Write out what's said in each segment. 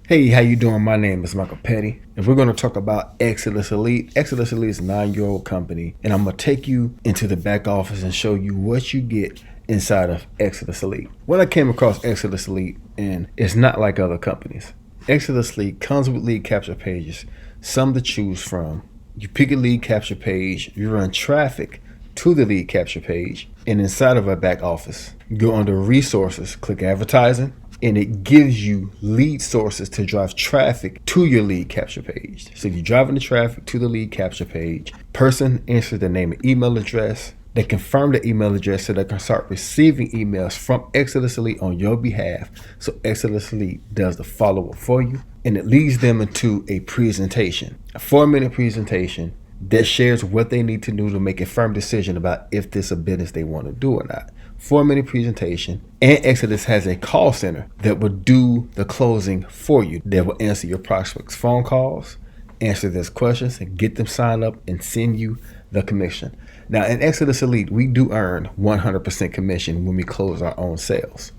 Hey, how you doing? My name is Michael Petty, and we're going to talk about Exitus Elite. Exitus Elite is a 9-year-old company, and I'm going to take you into the back office and show you what you get inside of Exitus Elite. When I came across Exitus Elite, and it's not like other companies. Exitus Elite comes with lead capture pages, some to choose from. You pick a lead capture page, you run traffic to the lead capture page, and inside of our back office, go under resources, click advertising, and it gives you lead sources to drive traffic to your lead capture page. So you're driving the traffic to the lead capture page. Person enters their name and email address. They confirm the email address so they can start receiving emails from Exitus Elite on your behalf. So Exitus Elite does the follow-up for you, and it leads them into a presentation, a 4-minute presentation that shares what they need to do to make a firm decision about if this is a business they want to do or not. 4-minute presentation, and Extius has a call center that will do the closing for you. They will answer your prospects' phone calls, answer their questions, and get them signed up and send you the commission. Now, in Exitus Elite, we do earn 100% commission when we close our own sales.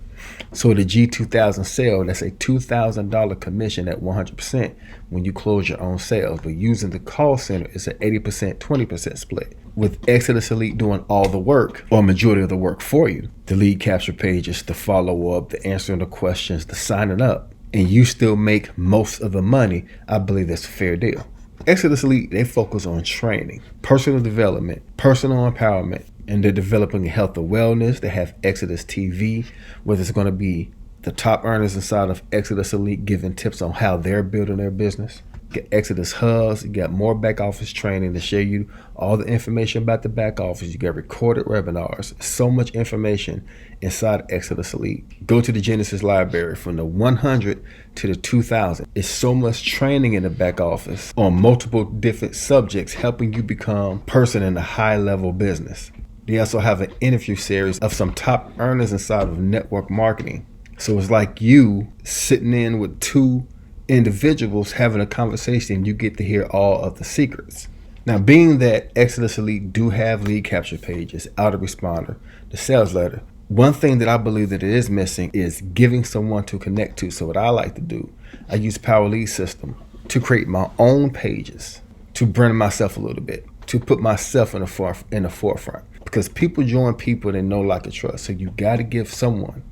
So the G2000 sale, that's a $2,000 commission at 100% when you close your own sales. But using the call center, it's an 80%, 20% split. With Exitus Elite doing all the work, or majority of the work for you, the lead capture pages, the follow-up, the answering the questions, the signing up, and you still make most of the money, I believe that's a fair deal. Exitus Elite, they focus on training, personal development, personal empowerment, and they're developing health and wellness. They have Extius TV, where it's going to be the top earners inside of Exitus Elite giving tips on how they're building their business. You got Extius Hubs, you got more back office training to share you all the information about the back office. You got recorded webinars, so much information inside Exitus Elite. Go to the Genesis library from the 100 to the 2000. It's so much training in the back office on multiple different subjects, helping you become a person in a high level business. They also have an interview series of some top earners inside of network marketing. So it's like you sitting in with two individuals having a conversation. You get to hear all of the secrets. Now, being that Exitus Elite do have lead capture pages, autoresponder, the sales letter, one thing that I believe that it is missing is giving someone to connect to. So what I like to do, I use Power Lead System to create my own pages, to brand myself a little bit, to put myself in the forefront. Because people join people they know, like, and trust. So you got to give someone,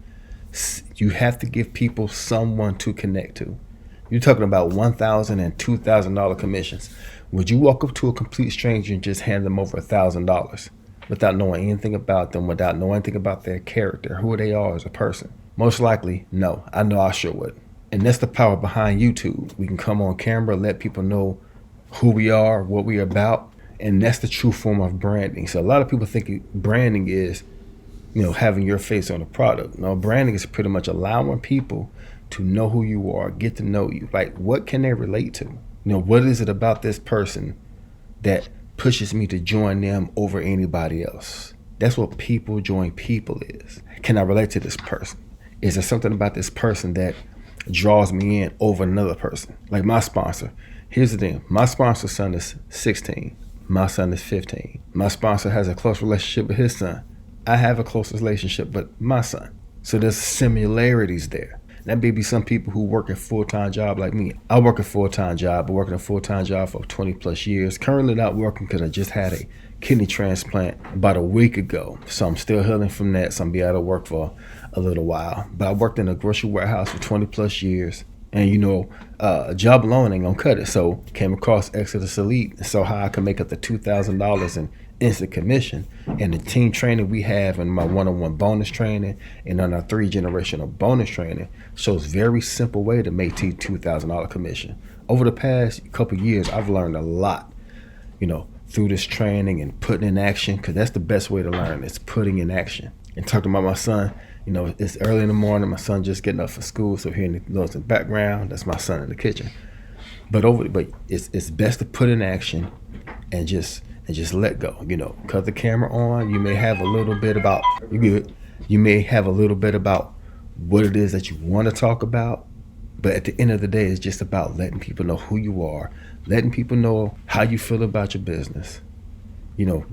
you have to give people someone to connect to. You're talking about $1,000 and $2,000 commissions. Would you walk up to a complete stranger and just hand them over $1,000 without knowing anything about them, without knowing anything about their character, who they are as a person? Most likely, no. I know I sure would. And that's the power behind YouTube. We can come on camera, let people know who we are, what we're about. And that's the true form of branding. So a lot of people think branding is, having your face on a product. No, branding is pretty much allowing people to know who you are, get to know you. Like, what can they relate to? What is it about this person that pushes me to join them over anybody else? That's what people join people is. Can I relate to this person? Is there something about this person that draws me in over another person? Like my sponsor. Here's the thing. My sponsor's son is 16. My son is 15. My sponsor has a close relationship with his son. I have a close relationship with my son. So there's similarities there. That may be some people who work a full-time job like me. I work a full-time job. I've been working a full-time job for 20 plus years. Currently not working because I just had a kidney transplant about a week ago. So I'm still healing from that. So I'm be out of work for a little while. But I worked in a grocery warehouse for 20 plus years. And a job alone ain't gonna cut it. So came across Exitus Elite and saw how I can make up to $2,000 in instant commission. And the team training we have in my one-on-one bonus training and on our 3-generational bonus training shows very simple way to make $2,000 commission. Over the past couple of years, I've learned a lot, through this training and putting in action, because that's the best way to learn, is putting in action. And talking about my son, it's early in the morning. My son just getting up for school, so hearing the noise in the background, that's my son in the kitchen. But it's best to put in action and just let go. Cut the camera on. You may have a little bit about what it is that you want to talk about, but at the end of the day, it's just about letting people know who you are, letting people know how you feel about your business.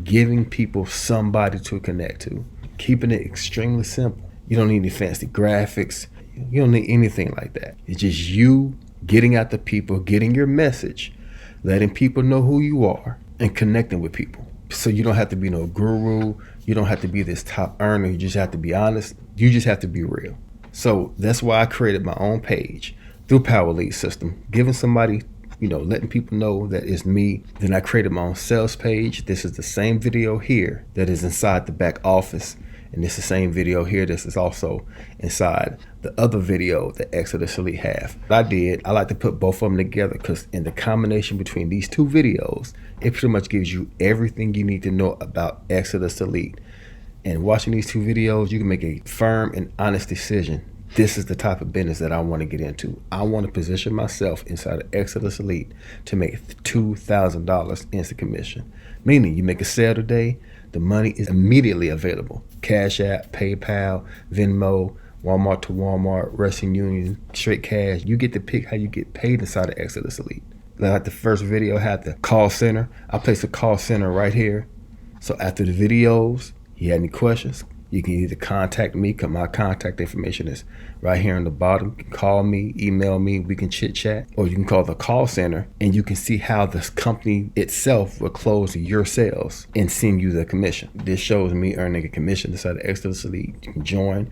Giving people somebody to connect to, keeping it extremely simple. You don't need any fancy graphics. You don't need anything like that. It's just you getting out to people, getting your message, letting people know who you are, and connecting with people. So you don't have to be no guru. You don't have to be this top earner. You just have to be honest. You just have to be real. So that's why I created my own page through Power Lead System, giving somebody, letting people know that it's me. Then I created my own sales page. This is the same video here that is inside the back office. And this is the same video here. This is also inside the other video that Exitus Elite have. What I like to put both of them together because in the combination between these two videos, it pretty much gives you everything you need to know about Exitus Elite. And watching these two videos, you can make a firm and honest decision. This is the type of business that I want to get into. I want to position myself inside of Exitus Elite to make $2,000 instant commission. Meaning you make a sale today, the money is immediately available. Cash App, PayPal, Venmo, Walmart to Walmart, Western Union, straight cash. You get to pick how you get paid inside of Exitus Elite. Like the first video had the call center. I placed a call center right here. So after the videos, you had any questions, you can either contact me, because my contact information is right here on the bottom. You can call me, email me, we can chit chat, or you can call the call center and you can see how this company itself will close your sales and send you the commission. This shows me earning a commission inside of Exitus Elite. You can join,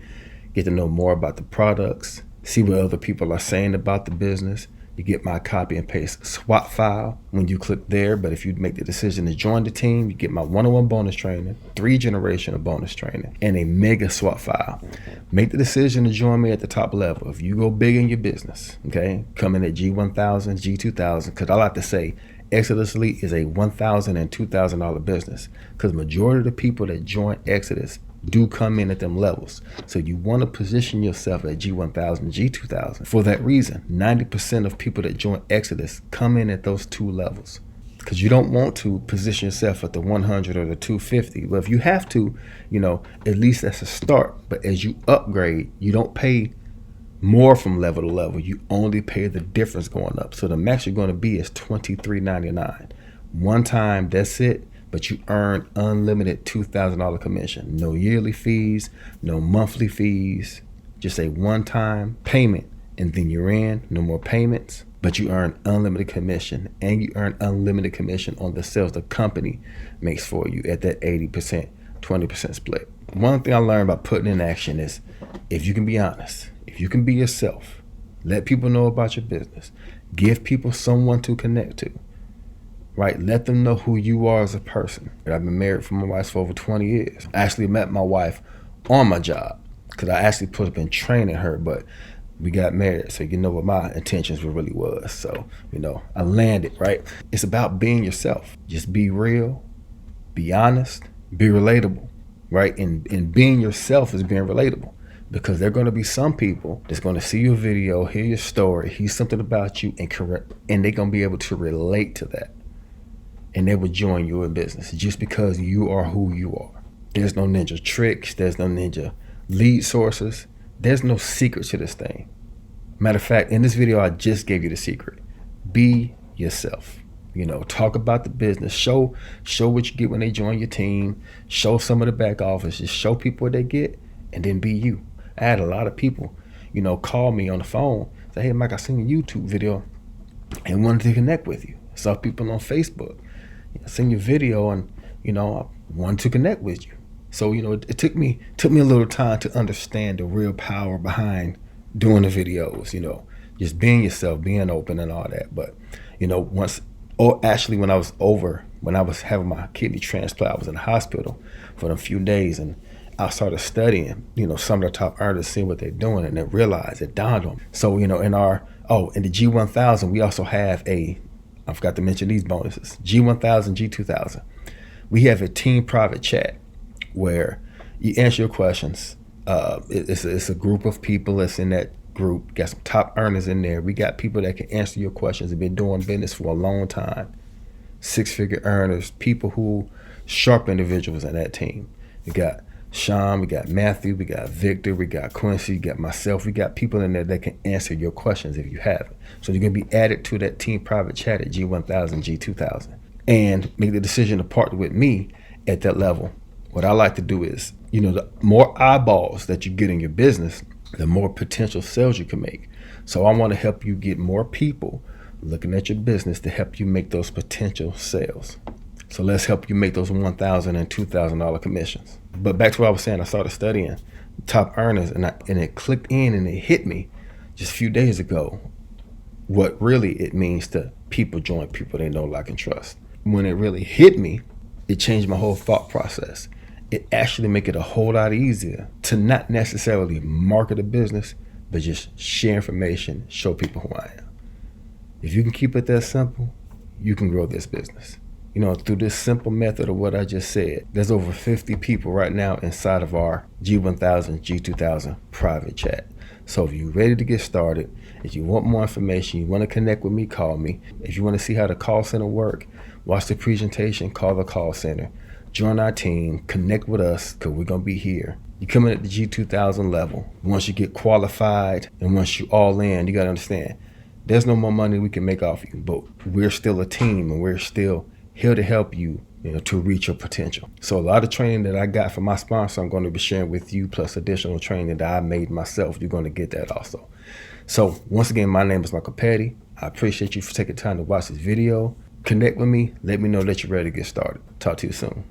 get to know more about the products, see what other people are saying about the business. You get my copy and paste swap file when you click there. But if you make the decision to join the team, you get my one-on-one bonus training, 3 generation of bonus training, and a mega swap file. Make the decision to join me at the top level. If you go big in your business, okay, come in at G1000, G2000, because I like to say Exitus Elite is a $1,000 and $2,000 business, because majority of the people that join Exodus do come in at them levels. So you want to position yourself at G1000, G2000. For that reason, 90% of people that join Exodus come in at those 2 levels, because you don't want to position yourself at the 100 or the 250. But if you have to, at least that's a start. But as you upgrade, you don't pay more from level to level. You only pay the difference going up. So the max you're going to be is $23.99. One time, that's it. But you earn unlimited $2,000 commission. No yearly fees, no monthly fees, just a one-time payment, and then you're in, no more payments, but you earn unlimited commission, and you earn unlimited commission on the sales the company makes for you at that 80%, 20% split. One thing I learned about putting in action is, if you can be honest, if you can be yourself, let people know about your business, give people someone to connect to, right? Let them know who you are as a person. I've been married for my wife for over 20 years. I actually met my wife on my job because I actually put up in training her, but we got married. So you know what my intentions really was. So, I landed, right? It's about being yourself. Just be real, be honest, be relatable, right? And being yourself is being relatable, because there are going to be some people that's going to see your video, hear your story, hear something about you, and they're going to be able to relate to that. And they will join you in business just because you are who you are. There's no ninja tricks. There's no ninja lead sources. There's no secret to this thing. Matter of fact, in this video, I just gave you the secret. Be yourself. Talk about the business. Show what you get when they join your team. Show some of the back office. Just show people what they get, and then be you. I had a lot of people, call me on the phone, say, "Hey, Mike, I seen a YouTube video and wanted to connect with you." I saw people on Facebook. I seen your video and, I wanted to connect with you. So, it took me a little time to understand the real power behind doing the videos, just being yourself, being open and all that. But, when I was having my kidney transplant, I was in the hospital for a few days, and I started studying, some of the top earners, seeing what they're doing, and then realized it dawned on me. So, in the G1000, we also have I forgot to mention these bonuses, G1000, G2000. We have a team private chat where you answer your questions. It's a group of people that's in that group. Got some top earners in there. We got people that can answer your questions and been doing business for a long time. 6-figure earners, people who sharp individuals in that team. We got Sean, we got Matthew, we got Victor, we got Quincy, we got myself. We got people in there that can answer your questions if you have it. So you're going to be added to that team private chat at G1000, G2000, and make the decision to partner with me at that level. What I like to do is, the more eyeballs that you get in your business, the more potential sales you can make. So I want to help you get more people looking at your business to help you make those potential sales. So let's help you make those $1,000 and $2,000 commissions. But back to what I was saying, I started studying top earners, and it clicked in and it hit me just a few days ago what really it means to people join people they know, like, and trust. When it really hit me, it changed my whole thought process. It actually make it a whole lot easier to not necessarily market a business, but just share information, show people who I am. If you can keep it that simple, you can grow this business. You know, through this simple method of what I just said, there's over 50 people right now inside of our G1000, G2000 private chat. So if you're ready to get started, if you want more information, you want to connect with me, call me. If you want to see how the call center work, watch the presentation, call the call center, join our team, connect with us, because we're going to be here. You come in at the G2000 level. Once you get qualified and once you all in, you got to understand, there's no more money we can make off you, but we're still a team and we're still here to help you, to reach your potential. So a lot of training that I got from my sponsor, I'm going to be sharing with you, plus additional training that I made myself. You're going to get that also. So once again, my name is Michael Petty. I appreciate you for taking time to watch this video. Connect with me. Let me know that you're ready to get started. Talk to you soon.